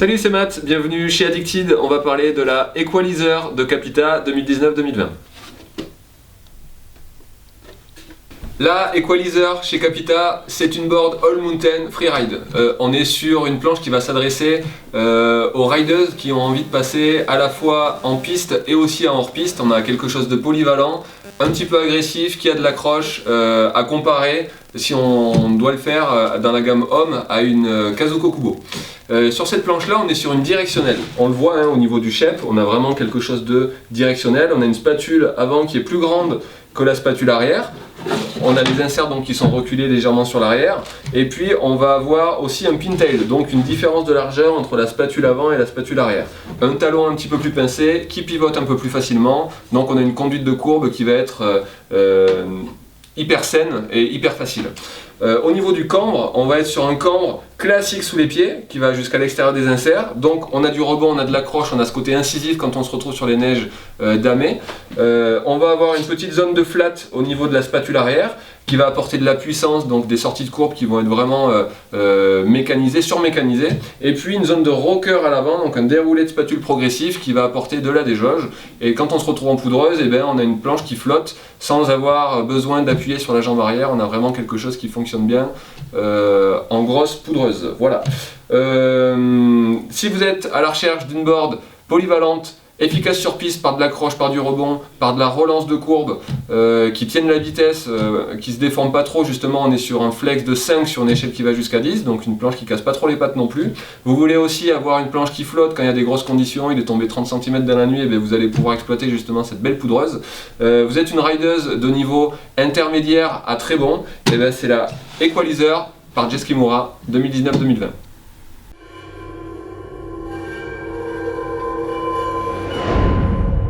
Salut, c'est Matt, bienvenue chez Addicted. On va parler de la Equalizer de Capita 2019-2020. La Equalizer chez Capita, c'est une board All Mountain Freeride. On est sur une planche qui va s'adresser aux riders qui ont envie de passer à la fois en piste et aussi en hors-piste. On a quelque chose de polyvalent, un petit peu agressif, qui a de l'accroche à comparer si on doit le faire dans la gamme homme à une Kazuko Kubo. Sur cette planche là on est sur une directionnelle, on le voit au niveau du shape, on a vraiment quelque chose de directionnel, on a une spatule avant qui est plus grande que la spatule arrière, on a les inserts donc qui sont reculés légèrement sur l'arrière, et puis on va avoir aussi un pintail, donc une différence de largeur entre la spatule avant et la spatule arrière. Un talon un petit peu plus pincé, qui pivote un peu plus facilement, donc on a une conduite de courbe qui va être hyper saine et hyper facile. Au niveau du cambre, on va être sur un cambre classique sous les pieds qui va jusqu'à l'extérieur des inserts. Donc on a du rebond, on a de l'accroche, on a ce côté incisif quand on se retrouve sur les neiges damées. On va avoir une petite zone de flat au niveau de la spatule arrière qui va apporter de la puissance, donc des sorties de courbe qui vont être vraiment mécanisées, surmécanisées. Et puis une zone de rocker à l'avant, donc un déroulé de spatule progressif qui va apporter de la déjauge. Et quand on se retrouve en poudreuse, eh bien, on a une planche qui flotte sans avoir besoin d'appuyer sur la jambe arrière. On a vraiment quelque chose qui fonctionne bien en grosse poudreuse. Voilà. Si vous êtes à la recherche d'une board polyvalente, efficace sur piste par de l'accroche, par du rebond, par de la relance de courbe, qui tiennent la vitesse, qui se déforment pas trop, justement on est sur un flex de 5 sur une échelle qui va jusqu'à 10, donc une planche qui casse pas trop les pattes non plus. Vous voulez aussi avoir une planche qui flotte quand il y a des grosses conditions, il est tombé 30 cm dans la nuit, et bien vous allez pouvoir exploiter justement cette belle poudreuse. Vous êtes une rideuse de niveau intermédiaire à très bon, et bien c'est la Equalizer par Jess Kimura 2019-2020.